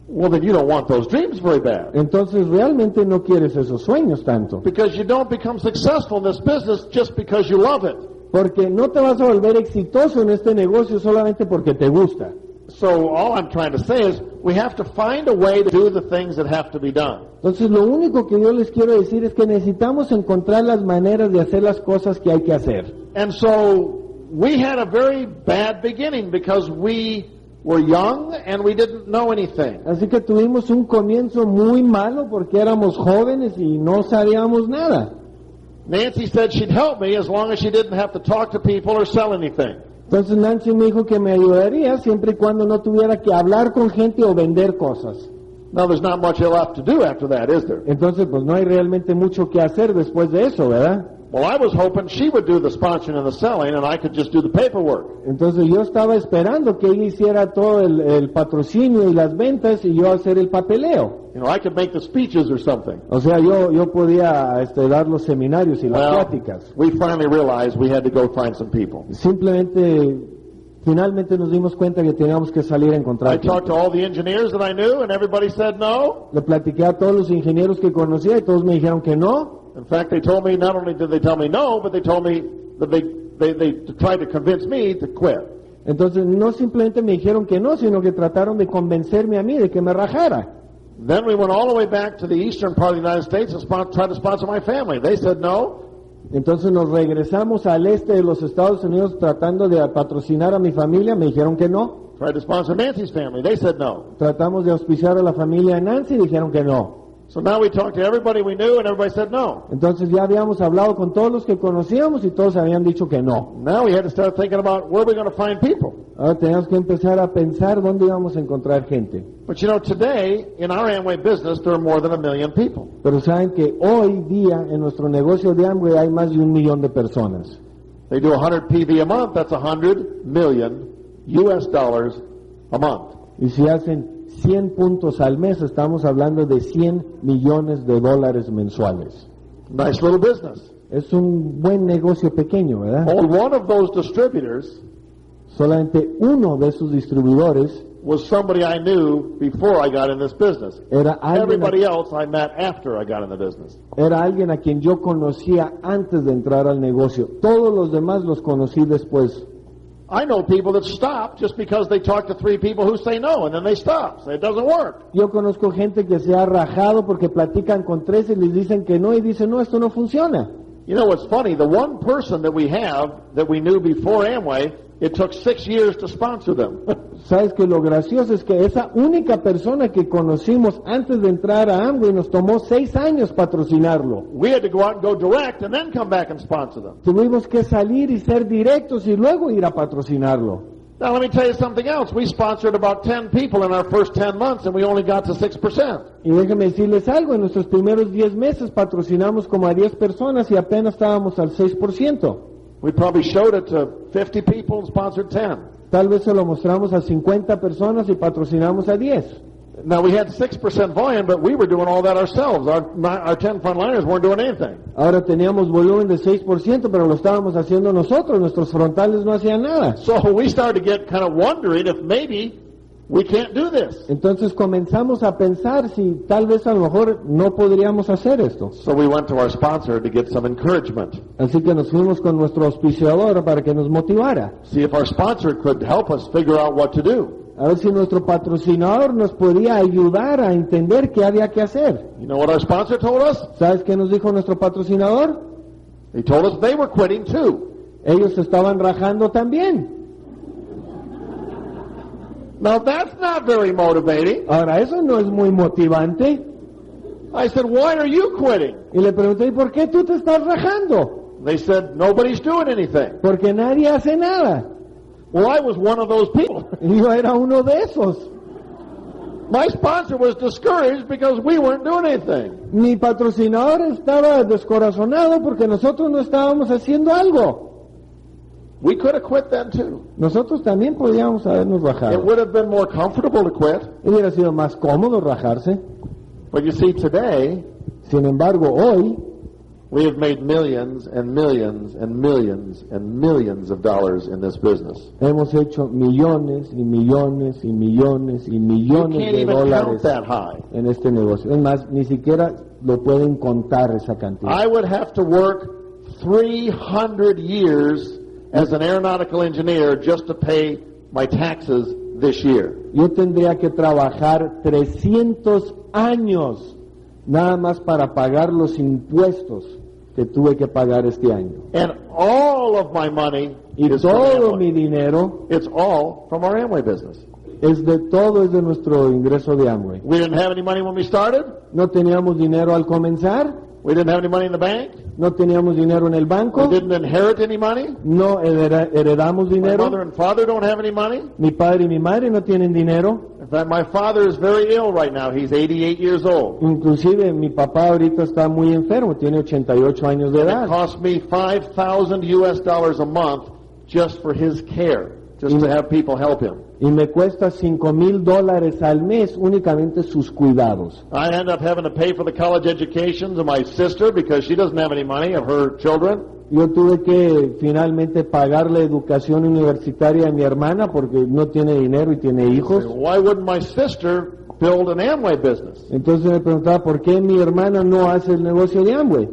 S1: Well, then you don't want those dreams very bad.
S2: Entonces realmente no quieres esos sueños tanto.
S1: Because you don't become successful in this business just because you love it.
S2: Porque no te vas a volver exitoso en este negocio solamente porque te gusta.
S1: So all I'm trying to say is we have to find a way to do the things that have to be done.
S2: Entonces lo único que yo les quiero decir es que necesitamos encontrar las maneras de hacer las cosas que hay que hacer.
S1: And so we had a very bad beginning because we were young and we didn't know anything.
S2: Así que tuvimos un comienzo muy malo porque éramos jóvenes y no sabíamos nada.
S1: Nancy said she'd help me as long as she didn't have to talk to people or sell anything.
S2: Entonces Nancy me dijo que me ayudaría siempre y cuando no tuviera que hablar con gente o vender cosas.
S1: Now there's not much left to do after that, is there?
S2: Entonces pues no hay realmente mucho que hacer después de eso, ¿verdad?
S1: Well, I was hoping she would do the sponsoring and the selling and I could just do the paperwork.
S2: Entonces yo estaba esperando que ella hiciera todo el patrocinio y las ventas y yo hacer el papeleo.
S1: You know, I could make the speeches or something.
S2: O sea, yo podía dar los seminarios y las pláticas.
S1: We finally realized we had to go find some people.
S2: Finalmente nos dimos cuenta que teníamos que salir a encontrar.
S1: I talked to all the engineers that I knew and everybody said no.
S2: Le platiqué a todos los ingenieros que conocía y todos me dijeron que no.
S1: In fact, they told me, not only did they tell me no, but they told me that they tried to convince me to quit.
S2: Entonces no simplemente me dijeron que no, sino que trataron de convencerme a mí de que me rajara.
S1: Then we went all the way back to the eastern part of the United States and tried to sponsor my family. They said no.
S2: Entonces nos regresamos al este de los Estados Unidos tratando de patrocinar a mi familia, me dijeron que no.
S1: Tried to sponsor Nancy's family. They said no.
S2: Tratamos de auspiciar a la familia de Nancy y dijeron que no.
S1: So now we talked to everybody we knew and everybody said no.
S2: Entonces ya habíamos hablado con todos los que conocíamos y todos habían dicho que no.
S1: Now we had to start thinking about where we're going to find people.
S2: Ahora teníamos que empezar a pensar dónde íbamos a encontrar gente.
S1: But you know, today in our Amway business there are more than 1 million people.
S2: Pero saben que hoy día en nuestro negocio de Amway hay más de 1 millón de personas.
S1: They do 100 PV a month. That's $100 million a month.
S2: Y si hacen 100 puntos al mes, estamos hablando de $100 millones mensuales.
S1: Nice little business.
S2: Es un buen negocio pequeño, ¿verdad?
S1: Only one of those distributors
S2: solamente uno de esos distribuidores
S1: was somebody I knew before I got in this business.
S2: Era
S1: Everybody else I met after I got in the business.
S2: Era alguien a quien yo conocía antes de entrar al negocio. Todos los demás los conocí después.
S1: I know people that stop just because they talk to 3 people who say no, and then they stop. Say it doesn't work.
S2: Yo conozco gente que se ha rajado porque platican con 3 y les dicen que no y dicen, no, esto no funciona.
S1: You know what's funny? The one person that we have that we knew before Amway, it took 6 years to sponsor them.
S2: ¿Sabes que lo gracioso es que esa única persona que conocimos antes de entrar a Amway nos tomó 6 años patrocinarlo?
S1: We had to go out and go direct and then come back and sponsor them.
S2: Tuvimos que salir y ser directos y luego ir a patrocinarlo.
S1: Now let me tell you something else. We sponsored about 10 people in our first 10 months and we only got to 6%.
S2: Y déjenme decirles algo, en nuestros primeros 10 meses patrocinamos como a 10 personas y apenas estábamos al 6%.
S1: We probably showed it to 50 people and sponsored 10.
S2: Tal vez se lo mostramos a 50 personas y patrocinamos a 10.
S1: Now we had 6% volume, but we were doing all that ourselves. Our 10 frontliners weren't doing anything.
S2: Ahora teníamos volumen de 6%, pero lo estábamos haciendo nosotros. Nuestros frontales no hacían nada.
S1: So we started to get kind of wondering if maybe we can't do this.
S2: Entonces comenzamos a pensar si tal vez a lo mejor no podríamos hacer esto.
S1: So we went to our sponsor to get some encouragement.
S2: Así que nos fuimos con nuestro auspiciador para que nos motivara.
S1: See if our sponsor could help us figure out what to do.
S2: A ver si nuestro patrocinador nos podía ayudar a entender qué había que hacer.
S1: You know what our sponsor told us?
S2: ¿Sabes qué nos dijo nuestro patrocinador?
S1: He told us they were quitting too.
S2: Ellos se estaban rajando también.
S1: Now that's not very motivating.
S2: Ahora, eso no es muy motivante.
S1: I said, why are you quitting?
S2: Y le pregunté, ¿y por qué tú te estás rajando?
S1: They said, nobody's doing anything.
S2: Porque nadie hace nada.
S1: Well, I was one of those people.
S2: Y yo era uno de esos.
S1: My sponsor was discouraged because we weren't doing anything.
S2: Mi patrocinador estaba descorazonado porque nosotros no estábamos haciendo algo.
S1: We could have quit then too.
S2: Nosotros también podíamos habernos
S1: It
S2: rajado.
S1: would have been more comfortable to quit.
S2: Hubiera sido más cómodo rajarse.
S1: But you see, today,
S2: Sin embargo, hoy
S1: we have made millions and millions and millions and millions of dollars in this business.
S2: hemos hecho millones y millones y millones y
S1: You
S2: millones
S1: can't
S2: de
S1: even count
S2: dólares
S1: that high.
S2: en este negocio. Es más, ni siquiera lo pueden contar esa cantidad.
S1: I would have to work 300 years as an aeronautical engineer just to pay my taxes this year.
S2: Yo tendría que trabajar 300 años nada más para pagar los impuestos que tuve que pagar este año.
S1: And all of my money
S2: Y
S1: is from
S2: todo mi
S1: Amway.
S2: dinero
S1: It's all from our Amway business.
S2: es de nuestro ingreso de Amway.
S1: We didn't have any money when we started.
S2: No teníamos dinero al comenzar,
S1: We didn't have any money in the bank.
S2: no teníamos dinero en el
S1: We
S2: banco,
S1: didn't inherit any money.
S2: no heredamos
S1: My mother
S2: dinero,
S1: and father don't have any money.
S2: mi padre y mi madre no tienen dinero,
S1: In fact, my father is very ill right now. He's 88 years old.
S2: inclusive mi papá ahorita está muy enfermo, tiene 88 años de
S1: It
S2: edad.
S1: cost me $5,000 a month just for his care, just to have people help him.
S2: Y me cuesta $5,000 al mes únicamente sus cuidados.
S1: I end up having to pay for the college educations of my sister because she doesn't have any money of her children.
S2: Yo tuve que finalmente pagar la educación universitaria de mi hermana porque no tiene dinero y tiene hijos.
S1: Why wouldn't my sister build an Amway business?
S2: Entonces me preguntaba, ¿por qué mi hermana no hace el negocio de Amway?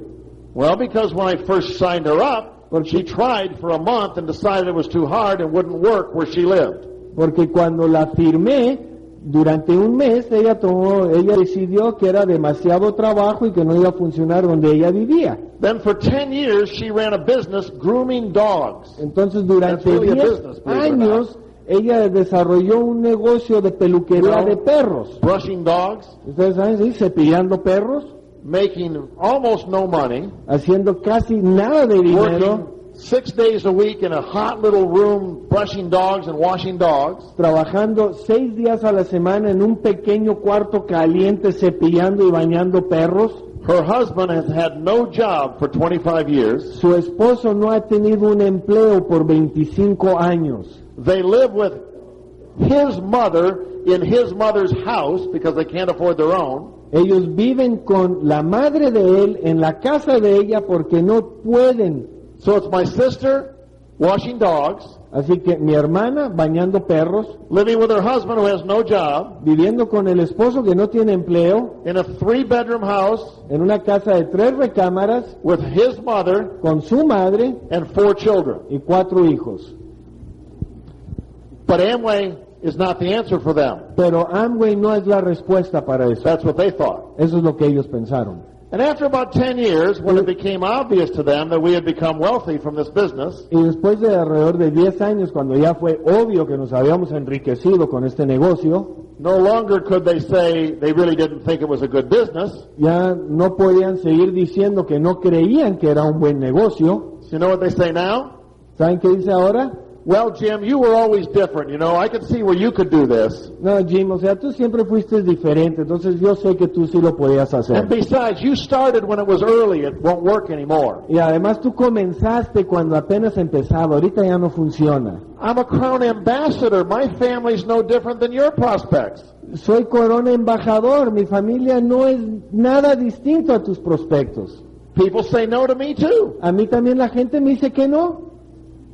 S1: Well, because when I first signed her up, she tried for a month and decided it was too hard and wouldn't work where she lived.
S2: Porque cuando la firmé, durante un mes, ella decidió que era demasiado trabajo y que no iba a funcionar donde ella vivía.
S1: Then for 10 years, she ran a business grooming dogs.
S2: Entonces durante
S1: That's really a
S2: 10
S1: business, believe it or
S2: años, ella desarrolló un negocio de peluquería de perros.
S1: Brushing dogs,
S2: Ustedes saben, sí, cepillando perros,
S1: making almost no money,
S2: haciendo casi nada de dinero,
S1: working 6 days a week in a hot little room brushing dogs and washing dogs.
S2: trabajando 6 días a la semana en un pequeño cuarto caliente cepillando y bañando perros.
S1: Her husband has had no job for 25 years.
S2: Su esposo no ha tenido un empleo por 25 años.
S1: They live with his mother in his mother's house because they can't afford their own.
S2: Ellos viven con la madre de él en la casa de ella porque no pueden.
S1: So it's my sister washing dogs,
S2: Así que mi hermana bañando perros,
S1: living with her husband who has no job,
S2: viviendo con el esposo que no tiene empleo,
S1: in a 3-bedroom house
S2: en una casa de 3 recámaras,
S1: with his mother
S2: con su madre
S1: and 4 children.
S2: y 4 hijos.
S1: But Amway is not the answer for them.
S2: Pero Amway no es la respuesta para eso.
S1: That's what they thought.
S2: Eso es lo que ellos pensaron.
S1: And after about 10 years, when it became obvious to them that we had become wealthy from this business,
S2: Y después de alrededor de 10 años, cuando ya fue obvio que nos habíamos enriquecido con este negocio,
S1: no longer could they say they really didn't think it was a good business.
S2: ya no podían seguir diciendo que no creían que era un buen negocio.
S1: So you know what they say now?
S2: ¿Saben qué dice ahora?
S1: Well, Jim, you were always different. You know, I could see where you could do this.
S2: No, Jim, o sea, tú siempre fuiste diferente, entonces yo sé que tú sí lo podías
S1: And
S2: hacer.
S1: besides, you started when it was early. It won't work anymore.
S2: Y además tú comenzaste cuando apenas empezaba, ahorita ya no funciona.
S1: I'm a Crown Ambassador. My family's no different than your prospects.
S2: Soy corona embajador, mi familia no es nada distinto a tus prospectos.
S1: People say no to me too.
S2: A mí también la gente me dice que no.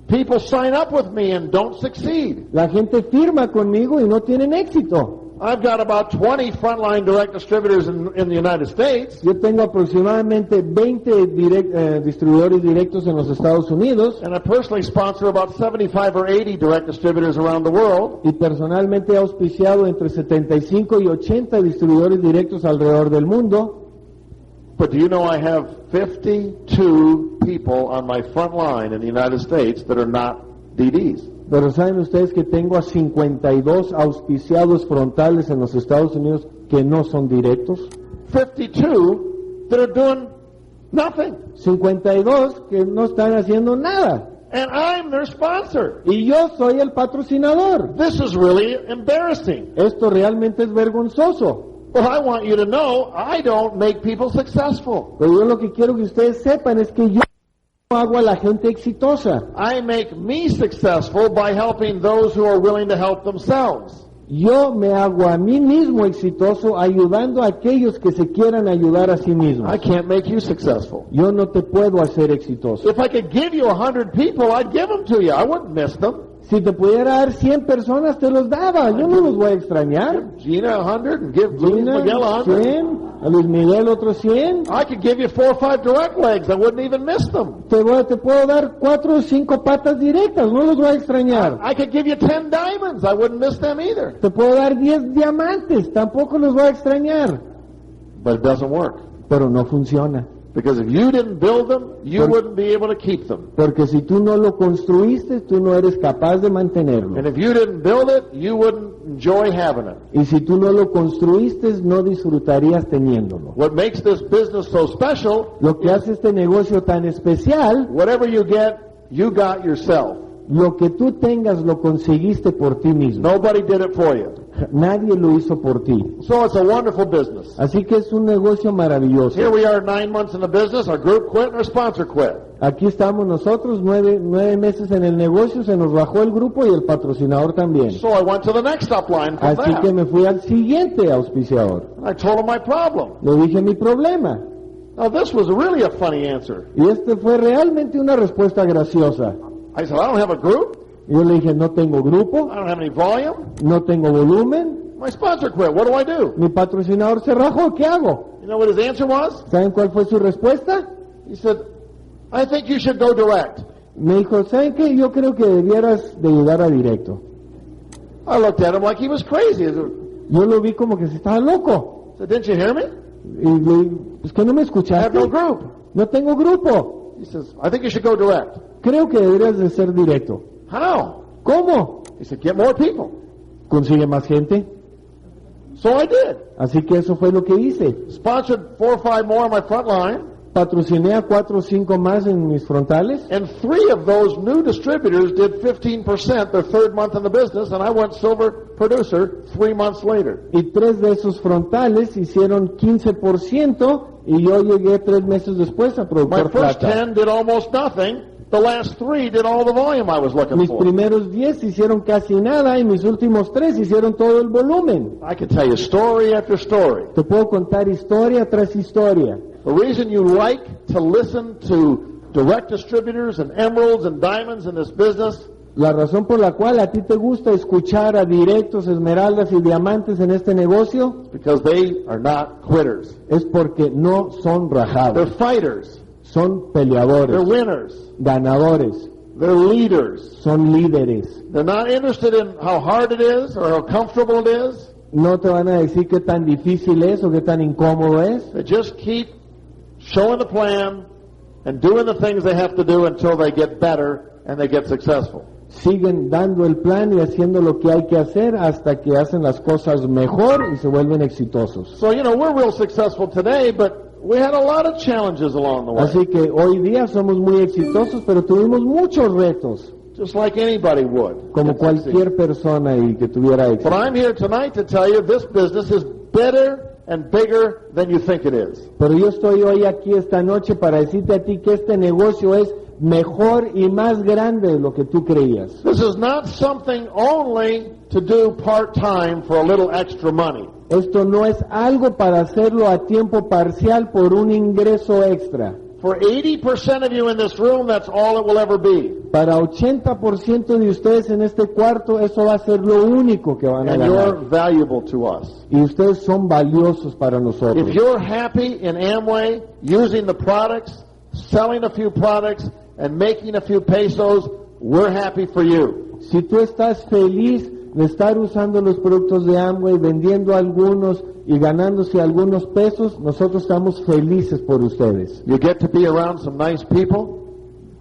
S1: People sign up with me and don't succeed.
S2: La gente firma conmigo y no tienen éxito.
S1: I've got about 20 frontline direct distributors in the United States,
S2: Yo tengo aproximadamente 20 distribuidores directos en los Estados Unidos
S1: and I personally sponsor about 75 or 80 direct distributors around the world.
S2: y personalmente he auspiciado entre 75 y 80 distribuidores directos alrededor del mundo.
S1: But do you know I have 52 people on my front line in the United States that are not DDs?
S2: Pero saben ustedes que tengo a 52 auspiciados frontales en los Estados Unidos que no son directos.
S1: 52 that are doing nothing.
S2: 52 que no están haciendo nada.
S1: And I'm their sponsor.
S2: Y yo soy el patrocinador.
S1: This is really embarrassing.
S2: Esto realmente es vergonzoso.
S1: Well, I want you to know I don't make people successful.
S2: Pero yo lo que quiero que ustedes sepan es que yo no hago a la gente exitosa.
S1: I make me successful by helping those who are willing to help themselves.
S2: Yo me hago a mí mismo exitoso ayudando a aquellos que se quieran ayudar a sí mismos.
S1: I can't make you successful.
S2: Yo no te puedo hacer exitoso.
S1: If I could give you 100 people, I'd give them to you. I wouldn't miss them.
S2: Si te pudiera dar 100 personas, te los daba. Yo no los voy a extrañar.
S1: Gina 100 and give Luis
S2: Gina,
S1: Miguel 100.
S2: 100, a Luis Miguel otros 100.
S1: I could give you 4 or 5 direct legs. I wouldn't even miss them.
S2: Te puedo dar 4 o 5 patas directas, no los voy a extrañar.
S1: I could give you 10 diamonds. I wouldn't miss them either.
S2: Te puedo dar 10 diamantes, tampoco los voy a extrañar.
S1: But it doesn't work.
S2: Pero no funciona.
S1: Because if you didn't build them, you wouldn't be able to keep them.
S2: Porque si tú no lo construiste, tú no eres capaz de mantenerlo.
S1: And if you didn't build it, you wouldn't enjoy having it.
S2: Y si tú no lo construiste, no disfrutarías teniéndolo.
S1: What makes this business so special,
S2: Lo que hace este negocio tan especial,
S1: whatever you get, you got yourself.
S2: lo que tú tengas lo conseguiste por ti mismo.
S1: Nobody did it for you.
S2: Nadie lo hizo por ti.
S1: So it's a wonderful business.
S2: Así que es un negocio maravilloso.
S1: Here we are 9 months in the business, our group quit and our sponsor quit.
S2: Aquí estamos nosotros, 9 meses en el negocio, se nos bajó el grupo y el patrocinador también.
S1: So I went to the next upline from
S2: Así que
S1: that.
S2: me fui al siguiente auspiciador.
S1: I told him my problem.
S2: Le dije mi problema.
S1: Now this was really a funny answer.
S2: Y este fue realmente una respuesta graciosa.
S1: I said, I don't have a group.
S2: Y yo le dije, no tengo grupo,
S1: I don't have any volume.
S2: no tengo volumen,
S1: My sponsor quit. What do I do?
S2: mi patrocinador se rajó, ¿qué hago?
S1: You know what his answer was?
S2: ¿Saben cuál fue su respuesta?
S1: He said, I think you should go direct.
S2: Me dijo, ¿saben qué? Yo creo que debieras de llegar a directo.
S1: I looked at him like he was crazy. I said,
S2: Yo lo vi como que se estaba loco.
S1: didn't you hear me?
S2: Y le dije, pues que no me
S1: I have
S2: escuchaste.
S1: no group.
S2: No tengo grupo.
S1: He says, I think you should go direct.
S2: Creo que deberías de ser directo.
S1: How?
S2: ¿Cómo?
S1: He said, get more people.
S2: Consigue más gente.
S1: So I did.
S2: Así que eso fue lo que hice.
S1: Sponsored 4 or 5 more on my front line.
S2: Patrociné a 4 o 5 más en mis frontales.
S1: And 3 of those new distributors did 15% their 3rd month in the business, and I went silver producer 3 months later.
S2: Y 3 de esos frontales hicieron 15% y yo llegué 3 meses después a
S1: My
S2: productor
S1: first
S2: plata.
S1: 10 did almost nothing. The last 3 did all the volume I was looking
S2: Mis
S1: for.
S2: primeros 10 hicieron casi nada y mis últimos 3 hicieron todo el volumen.
S1: I could tell you story after story.
S2: Te puedo contar historia tras historia.
S1: The reason you like to listen to direct distributors and emeralds and diamonds in this business
S2: La razón por la cual a ti te gusta escuchar a directos, esmeraldas y diamantes en este negocio
S1: is because they are not quitters.
S2: es porque no son
S1: They're
S2: rajados,
S1: fighters.
S2: son
S1: They're
S2: peleadores,
S1: winners.
S2: ganadores,
S1: They're leaders.
S2: son líderes.
S1: They're not interested in how hard it is or how comfortable it is.
S2: No te van a decir qué tan difícil es o qué tan incómodo es.
S1: They just keep showing the plan and doing the things they have to do until they get better and they get successful.
S2: Siguen dando el plan y haciendo lo que hay que hacer hasta que hacen las cosas mejor y se vuelven exitosos.
S1: So, we're real successful today, but we had a lot of challenges along the way.
S2: Así que hoy día somos muy exitosos, pero tuvimos muchos retos,
S1: Just like anybody would.
S2: como cualquier persona y que tuviera
S1: But
S2: éxito.
S1: I'm here tonight to tell you this business is better and bigger than you think it is.
S2: Pero yo estoy hoy aquí esta noche para decirte a ti que este negocio es mejor y más grande de lo que tú creías.
S1: This is not something only to do part-time for a little extra money.
S2: Esto no es algo para hacerlo a tiempo parcial por un ingreso extra.
S1: For 80% of you in this room, that's all it will ever be.
S2: Para 80% de ustedes en este cuarto, eso va a ser lo único que van a
S1: And you're
S2: ganar.
S1: valuable to us.
S2: Y ustedes son valiosos para nosotros.
S1: If you're happy in Amway, using the products, selling a few products, and making a few pesos, we're happy for you.
S2: Si tú estás feliz de estar usando los productos de Amway, vendiendo algunos y ganándose algunos pesos, nosotros estamos felices por ustedes.
S1: You get to be around some nice people.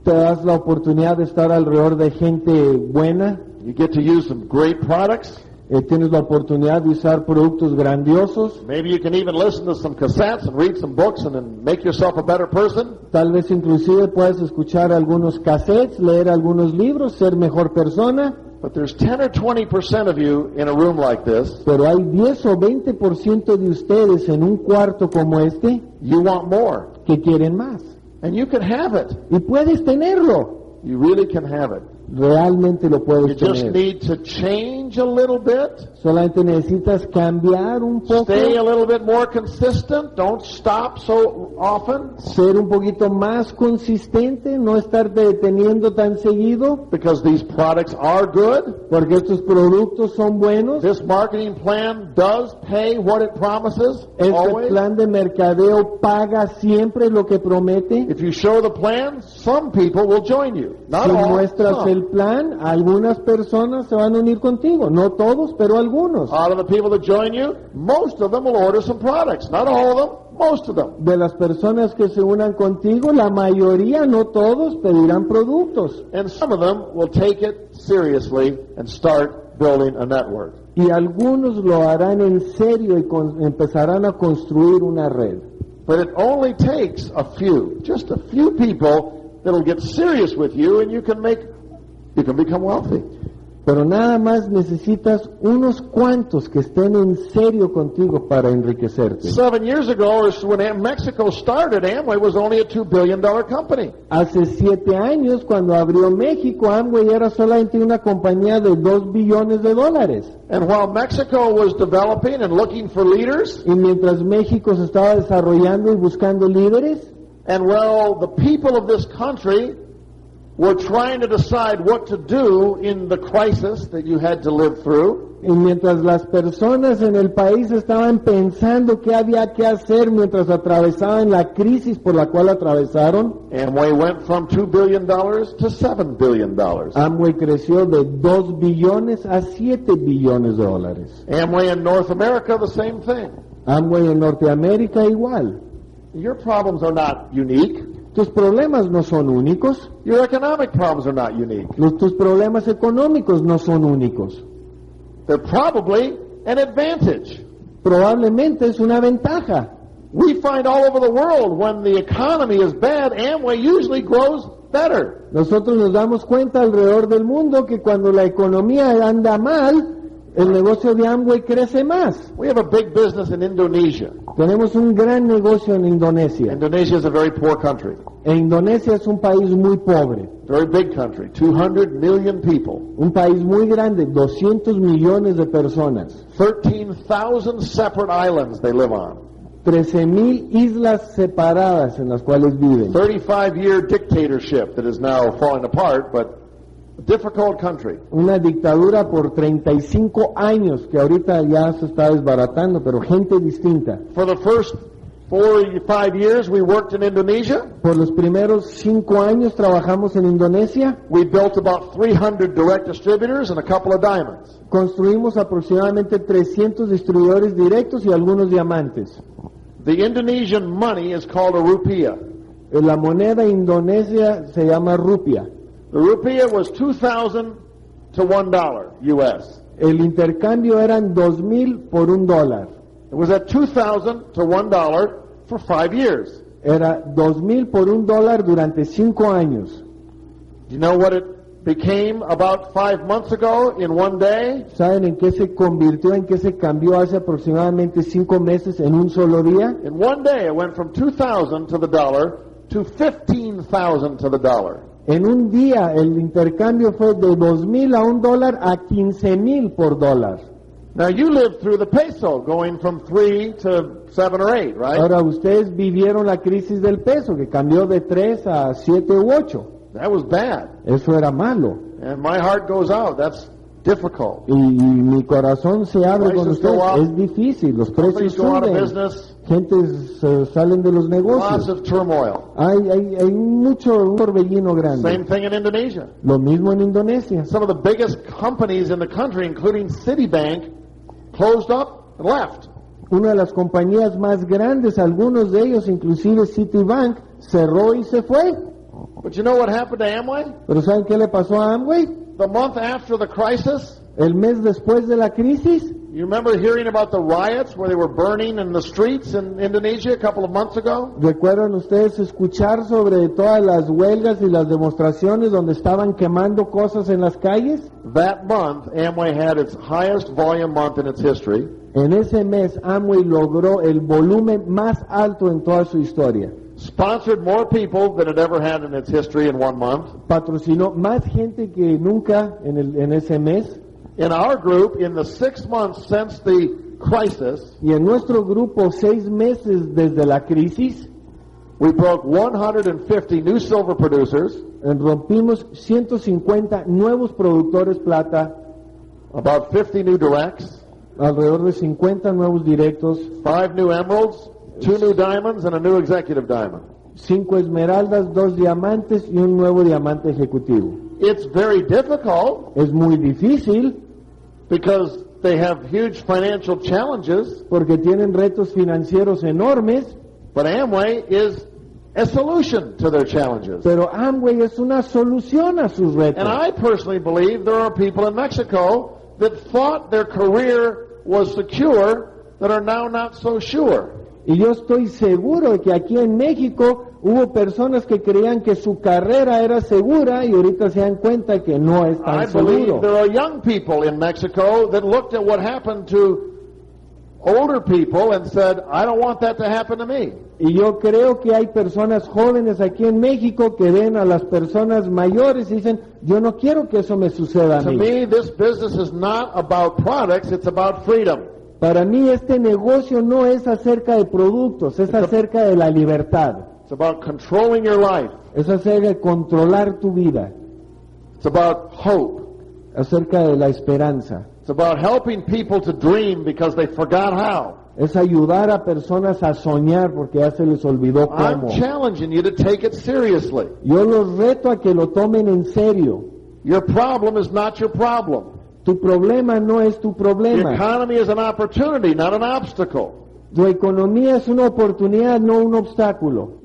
S2: Te das la oportunidad de estar alrededor de gente buena,
S1: You get to use some great products.
S2: tienes la oportunidad de usar productos grandiosos,
S1: Maybe you can even listen to some cassettes and read some books and then make yourself a better person.
S2: tal vez inclusive puedes escuchar algunos cassettes, leer algunos libros, ser mejor persona,
S1: But there's 10 or 20% of you in a room like this.
S2: pero hay 10 o 20% de ustedes en un cuarto como este
S1: You want more.
S2: que quieren más.
S1: And you can have it.
S2: Y puedes tenerlo,
S1: You really can have it.
S2: realmente lo
S1: You
S2: puedes
S1: just
S2: tener.
S1: need to change a little bit.
S2: Solamente necesitas cambiar un poco,
S1: Stay a little bit more consistent. Don't stop so often.
S2: ser un poquito más consistente, no estarte deteniendo tan seguido,
S1: Because these products are good.
S2: porque estos productos son buenos.
S1: This marketing plan does pay what it promises.
S2: Este
S1: Always.
S2: plan de mercadeo paga siempre lo que promete.
S1: If you show the plan, some people will join you. Not
S2: Si
S1: all.
S2: muestras
S1: Some.
S2: el plan, algunas personas se van a unir contigo. No todos, pero algunos.
S1: Out of the people that join you, most of them will order some products. Not all of them, most of them.
S2: De las personas que se unan contigo, la mayoría, no todos, pedirán productos.
S1: And some of them will take it seriously and start building a network.
S2: Y algunos lo harán en serio y empezarán a construir una red.
S1: But it only takes a few, just a few people that'll get serious with you, and you can become wealthy.
S2: Pero nada más necesitas unos cuantos que estén en serio contigo para enriquecerte.
S1: 7 years ago, when Mexico started, Amway was only a $2 billion company.
S2: Hace 7 años, cuando abrió México, Amway era solamente una compañía de $2 billones.
S1: And while Mexico was developing and looking for leaders,
S2: Y mientras México se estaba desarrollando y buscando líderes,
S1: and while the people of this country were trying to decide what to do in the crisis that you had to live through,
S2: y mientras las personas en el país estaban pensando qué había que hacer mientras atravesaban la crisis por la cual atravesaron,
S1: Amway went from $2 billion to $7 billion.
S2: Amway creció de 2 billones a 7 billones de dólares.
S1: Amway in North America, the same thing.
S2: Amway en Norteamérica igual.
S1: Your problems are not unique.
S2: Tus problemas no son únicos.
S1: Your economic problems are not unique.
S2: Tus problemas económicos no son únicos.
S1: They're probably an advantage.
S2: Probablemente es una ventaja.
S1: We find all over the world when the economy is bad, Amway usually grows better.
S2: Nosotros nos damos cuenta alrededor del mundo que cuando la economía anda mal, el negocio de Amway crece más.
S1: We have a big business in Indonesia.
S2: Tenemos un gran negocio en Indonesia.
S1: Indonesia is a very poor country.
S2: E Indonesia es un país muy pobre,
S1: Very big country. 200 million people.
S2: un país muy grande, 200 millones de personas,
S1: 13,000 separate islands they live on.
S2: 13,000 islas separadas en las cuales viven.
S1: 35-year dictatorship that is now falling apart, but a difficult country.
S2: Una dictadura por 35 años que ahorita ya se está desbaratando, pero gente distinta.
S1: For the first 4 or 5 years we worked in Indonesia.
S2: Por los primeros 5 años trabajamos en Indonesia.
S1: We built about 300 direct distributors and a couple of diamonds.
S2: Construimos aproximadamente 300 distribuidores directos y algunos diamantes.
S1: The Indonesian money is called a rupiah.
S2: La moneda indonesia se llama rupia.
S1: The rupiah was 2,000 to $1 US.
S2: El intercambio eran 2,000 por $1.
S1: It was at 2,000 to $1 for 5 years.
S2: Era 2,000 por $1 durante 5 años.
S1: Do you know what it became about 5 months ago in one day?
S2: ¿Saben en qué se convirtió, en qué se cambió hace aproximadamente 5 meses en un solo día?
S1: In one day it went from 2,000 to the dollar to 15,000 to the dollar.
S2: En un día el intercambio fue de 2,000 a $1 a 15,000 por $1.
S1: Now you lived through the peso going from 3 to 7 or 8, right?
S2: Ahora ustedes vivieron la crisis del peso que cambió de 3 a 7 u 8.
S1: That was bad.
S2: Eso era malo.
S1: And my heart goes out. That's difficult.
S2: Y mi corazón se abre con
S1: Prices go
S2: ustedes.
S1: up.
S2: Es difícil, los precios
S1: Companies go out of
S2: suben,
S1: business.
S2: gente salen de los
S1: Lots
S2: negocios.
S1: of turmoil.
S2: Hay un torbellino grande.
S1: Same thing in Indonesia.
S2: Lo mismo en Indonesia.
S1: Some of the biggest companies in the country, including Citibank, closed up and left.
S2: Una de las compañías más grandes, algunos de ellos, inclusive Citibank, cerró y se fue.
S1: But you know what happened to Amway?
S2: ¿Pero saben qué le pasó a Amway?
S1: The month after the crisis,
S2: El mes después de la crisis,
S1: you remember hearing about the riots where they were burning in the streets in Indonesia a couple of months ago?
S2: ¿recuerdan ustedes escuchar sobre todas las huelgas y las demostraciones donde estaban quemando cosas en las calles?
S1: That month, Amway had its highest volume month in its history.
S2: En ese mes, Amway logró el volumen más alto en toda su historia.
S1: sponsored more people than it ever had in its history in 1 month.
S2: patrocinó más gente que nunca en ese mes.
S1: In our group, in the 6 months since the crisis,
S2: Y en nuestro grupo, 6 meses desde la crisis,
S1: we broke 150 new silver producers,
S2: rompimos 150 nuevos productores plata,
S1: about 50 new directs,
S2: alrededor de 50 nuevos directos,
S1: 5 new emeralds, 2 new diamonds, and a new executive diamond.
S2: 5 esmeraldas, 2 diamantes y un nuevo diamante ejecutivo.
S1: It's very difficult
S2: Es muy difícil
S1: because they have huge financial challenges,
S2: porque tienen retos financieros enormes,
S1: but Amway is a solution to their challenges.
S2: pero Amway es una solución a sus retos.
S1: And I personally believe there are people in Mexico that thought their career was secure that are now not so sure.
S2: Y yo estoy seguro de que aquí en México hubo personas que creían que su carrera era segura y ahorita se dan cuenta que no es
S1: I
S2: tan
S1: believe
S2: seguro.
S1: there are young people in Mexico that looked at what happened to older people and said, I don't want that to happen to me.
S2: Y yo creo que hay personas jóvenes aquí en México que ven a las personas mayores y dicen, yo no quiero que eso me suceda a
S1: To
S2: mí.
S1: me, this business is not about products, it's about freedom.
S2: Para mí este negocio no es acerca de productos, es acerca de la libertad.
S1: It's about controlling your life.
S2: Es acerca de controlar tu vida,
S1: It's about hope.
S2: acerca de la esperanza.
S1: It's about helping people to dream because they forgot how.
S2: Es ayudar a personas a soñar porque ya se les olvidó
S1: I'm
S2: cómo.
S1: challenging you to take it seriously.
S2: Yo los reto a que lo tomen en serio.
S1: Your problem is not your problem.
S2: Tu problema no es tu
S1: The
S2: problema.
S1: economy is an opportunity, not an obstacle.
S2: Tu economía es una oportunidad, no un obstáculo.